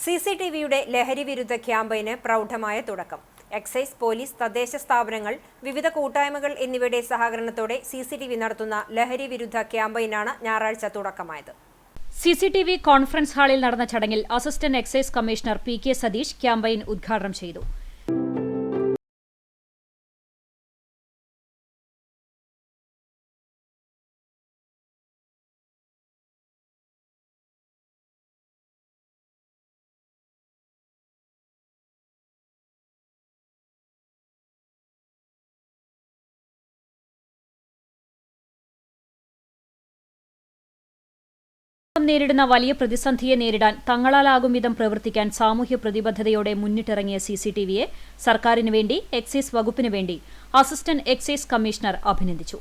സിസിടിവിയുടെ ലഹരിവിരുദ്ധ ക്യാമ്പയിന് പ്രൗഢമായ തുടക്കം. എക്സൈസ്, പോലീസ്, തദ്ദേശ സ്ഥാപനങ്ങൾ, വിവിധ കൂട്ടായ്മകൾ എന്നിവയുടെ സഹകരണത്തോടെ സിസിടിവി നടത്തുന്ന ലഹരിവിരുദ്ധ ക്യാമ്പയിനാണ് ഞായറാഴ്ച തുടക്കമായത്. സിസിടിവി കോൺഫറൻസ് ഹാളിൽ നടന്ന ചടങ്ങിൽ assistant excise commissioner P K. Satheesh campaign ഉദ്ഘാടനം ചെയ്തു. നേരിടുന്ന വലിയ പ്രതിസന്ധിയെ നേരിടാൻ തങ്ങളാലാകും വിധം പ്രവർത്തിക്കാൻ സാമൂഹ്യ പ്രതിബദ്ധതയോടെ മുന്നിട്ടിറങ്ങിയ സിസിടിവിയെ സർക്കാരിനു വേണ്ടി, എക്സൈസ് വകുപ്പിനു വേണ്ടി അസിസ്റ്റന്റ് എക്സൈസ് കമ്മീഷണർ അഭിനന്ദിച്ചു.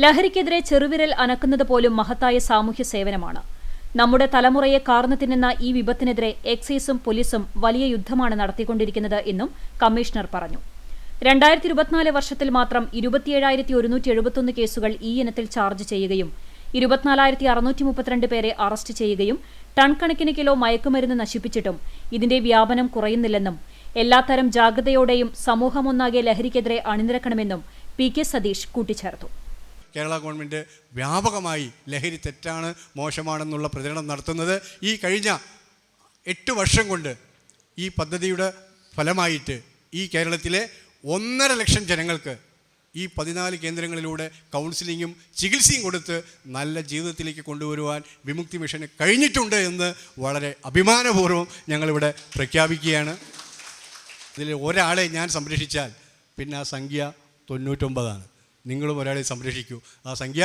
ലഹരിക്കെതിരെ ചെറുവിരൽ അനക്കുന്നത് പോലും മഹത്തായ സാമൂഹ്യ സേവനമാണ്. നമ്മുടെ തലമുറയെ കാർന്നു തിന്നുന്ന ഈ വിപത്തിനെതിരെ എക്സൈസും പോലീസും വലിയ യുദ്ധമാണ് നടത്തിക്കൊണ്ടിരിക്കുന്നത് എന്നും കമ്മീഷണർ പറഞ്ഞു. 2024 വർഷത്തിൽ മാത്രം 27,171 കേസുകൾ ഈ ഇനത്തിൽ ചാർജ് ചെയ്യുകയും 24,632 പേരെ അറസ്റ്റ് ചെയ്യുകയും ടൺ കണക്കിന് കിലോ മയക്കുമരുന്ന് നശിപ്പിച്ചിട്ടും ഇതിന്റെ വ്യാപനം കുറയുന്നില്ലെന്നും എല്ലാത്തരം ജാഗ്രതയോടെയും സമൂഹമൊന്നാകെ ലഹരിക്കെതിരെ അണിനിരക്കണമെന്നും പി.കെ. സതീഷ് കൂട്ടിച്ചേർത്തു. കേരള ഗവൺമെൻറ് വ്യാപകമായി ലഹരി തെറ്റാണ്, മോശമാണെന്നുള്ള പ്രചരണം നടത്തുന്നത് ഈ കഴിഞ്ഞ 8 വർഷം കൊണ്ട് ഈ പദ്ധതിയുടെ ഫലമായിട്ട് ഈ കേരളത്തിലെ 1.5 ലക്ഷം ജനങ്ങൾക്ക് ഈ 14 കേന്ദ്രങ്ങളിലൂടെ കൗൺസിലിങ്ങും ചികിത്സയും കൊടുത്ത് നല്ല ജീവിതത്തിലേക്ക് കൊണ്ടുവരുവാൻ വിമുക്തി മിഷന് കഴിഞ്ഞിട്ടുണ്ട് എന്ന് വളരെ അഭിമാനപൂർവ്വം ഞങ്ങളിവിടെ പ്രഖ്യാപിക്കുകയാണ്. ഇതിൽ ഒരാളെ ഞാൻ സംരക്ഷിച്ചാൽ പിന്നെ ആ സംഖ്യ 99. നിങ്ങളും ഒരാളെ സംരക്ഷിക്കൂ, ആ സംഖ്യ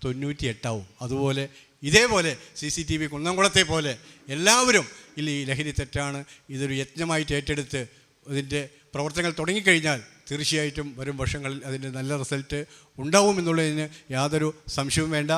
98 ആവും. അതുപോലെ ഇതേപോലെ CCTV കുന്നംകുളത്തെ പോലെ എല്ലാവരും ഈ ലഹരി തെറ്റാണ്, ഇതൊരു യജ്ഞമായിട്ട് ഏറ്റെടുത്ത് ഇതിൻ്റെ പ്രവർത്തനങ്ങൾ തുടങ്ങിക്കഴിഞ്ഞാൽ തീർച്ചയായിട്ടും വരും വർഷങ്ങളിൽ അതിൻ്റെ നല്ല റിസൾട്ട് ഉണ്ടാവുമെന്നുള്ളതിന് യാതൊരു സംശയവും വേണ്ട.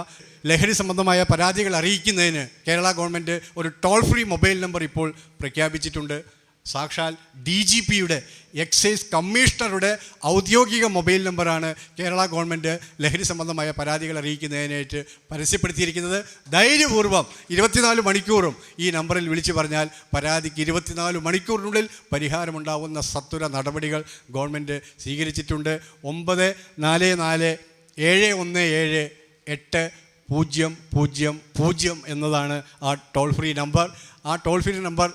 ലഹരി സംബന്ധമായ പരാതികൾ അറിയിക്കുന്നതിന് കേരള ഗവൺമെൻറ് ഒരു ടോൾ ഫ്രീ മൊബൈൽ നമ്പർ ഇപ്പോൾ പ്രഖ്യാപിച്ചിട്ടുണ്ട്. സാക്ഷാൽ DGPയുടെ, എക്സൈസ് കമ്മീഷണറുടെ ഔദ്യോഗിക മൊബൈൽ നമ്പറാണ് കേരള ഗവൺമെൻറ് ലഹരി സംബന്ധമായ പരാതികൾ അറിയിക്കുന്നതിനായിട്ട് പരസ്യപ്പെടുത്തിയിരിക്കുന്നത്. ധൈര്യപൂർവ്വം 24 മണിക്കൂറും ഈ നമ്പറിൽ വിളിച്ചു പറഞ്ഞാൽ പരാതിക്ക് 24 മണിക്കൂറിനുള്ളിൽ പരിഹാരമുണ്ടാവുന്ന സത്വര നടപടികൾ ഗവൺമെൻറ് സ്വീകരിച്ചിട്ടുണ്ട്. 9417-817-8000 എന്നതാണ് ആ ടോൾ ഫ്രീ നമ്പർ. ആ ടോൾ ഫ്രീ നമ്പർ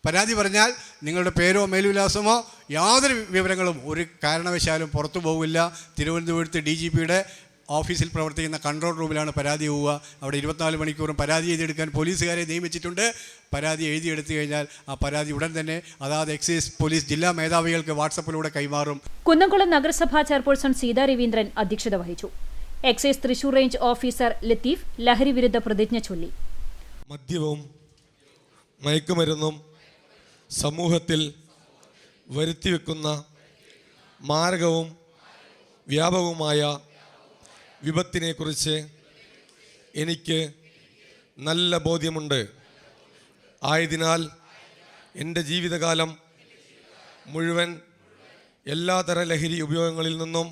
പരാതി പറഞ്ഞാൽ നിങ്ങളുടെ പേരോ മേൽവിലാസമോ യാതൊരു വിവരങ്ങളും ഒരു കാരണവശാലും പുറത്തു പോകില്ല. തിരുവനന്തപുരത്ത് DGPയുടെ ഓഫീസിൽ പ്രവർത്തിക്കുന്ന കൺട്രോൾ റൂമിലാണ് പരാതി പോവുക. അവിടെ 24 മണിക്കൂറും പരാതി എഴുതിയെടുക്കാൻ പോലീസുകാരെ നിയമിച്ചിട്ടുണ്ട്. പരാതി എഴുതിയെടുത്തു കഴിഞ്ഞാൽ ആ പരാതി ഉടൻ തന്നെ അതാത് എക്സൈസ്, പോലീസ് ജില്ലാ മേധാവികൾക്ക് വാട്സപ്പിലൂടെ കൈമാറും. കുന്നംകുളം നഗരസഭാ ചെയർപേഴ്സൺ സീതാ രവീന്ദ്രൻ അധ്യക്ഷത വഹിച്ചു. Excise Thrissur range officer Latheef ലഹരി വിരുദ്ധ പ്രതിജ്ഞ ചൊല്ലി. മദ്യവും മയക്കുമരുന്നും സമൂഹത്തിൽ വരുത്തിവെക്കുന്ന മാരകവും വ്യാപകവുമായ വിപത്തിനെക്കുറിച്ച് എനിക്ക് നല്ല ബോധ്യമുണ്ട്. ആയതിനാൽ എൻ്റെ ജീവിതകാലം മുഴുവൻ എല്ലാതര ലഹരി ഉപയോഗങ്ങളിൽ നിന്നും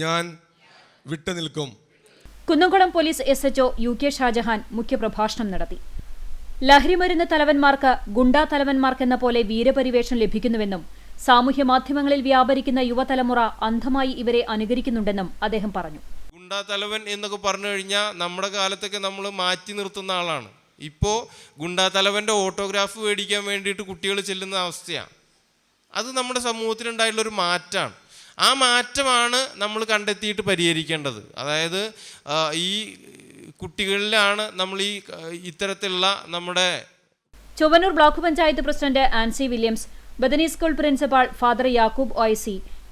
ഞാൻ വിട്ടുനിൽക്കും. Kunnamkulam police SHO UK Shajahan മുഖ്യപ്രഭാഷണം നടത്തി. ലഹരിമരുന്ന് തലവന്മാർക്ക് ഗുണ്ടാ തലവന്മാർക്കെന്ന പോലെ വീരപരിവേഷം ലഭിക്കുന്നുവെന്നും സാമൂഹ്യ മാധ്യമങ്ങളിൽ വ്യാപരിക്കുന്ന യുവതലമുറ അന്ധമായി ഇവരെ അനുകരിക്കുന്നുണ്ടെന്നും അദ്ദേഹം പറഞ്ഞു. ഗുണ്ടാ തലവൻ എന്നൊക്കെ പറഞ്ഞു കഴിഞ്ഞാൽ നമ്മുടെ കാലത്തൊക്കെ നമ്മൾ മാറ്റി നിർത്തുന്ന ആളാണ്. ഇപ്പോൾ ഗുണ്ടാ തലവൻ്റെ ഓട്ടോഗ്രാഫ് മേടിക്കാൻ വേണ്ടിയിട്ട് കുട്ടികൾ ചെല്ലുന്ന അവസ്ഥയാണ്. അത് നമ്മുടെ സമൂഹത്തിലുണ്ടായിട്ടുള്ളൊരു മാറ്റമാണ്. ആ മാറ്റമാണ് നമ്മൾ കണ്ടെത്തിയിട്ട് പരിഹരിക്കേണ്ടത്. അതായത് ഈ കുട്ടികളിലാണ് നമ്മൾ ഇത്തരത്തിലുള്ള നമ്മുടെ. Chowannur block panchayat president Ancy Williams, Bethany school principal father Yakoob OIC,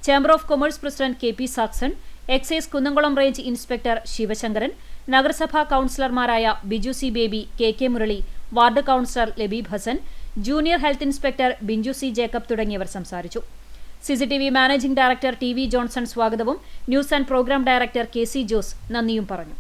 chamber of commerce president KP Saxon, excise Kunnamkulam range inspector Sivasankaran, നഗരസഭാ കൌൺസിലർമാരായ Biju C. Baby, KK Murali, ward councillor Labeeb Hasan, junior health inspector Binju C. Jacob തുടങ്ങിയവർ സംസാരിച്ചു. CCTV managing director TV Johnson സ്വാഗതവും news and programme director KC Jose നന്ദിയും പറഞ്ഞു.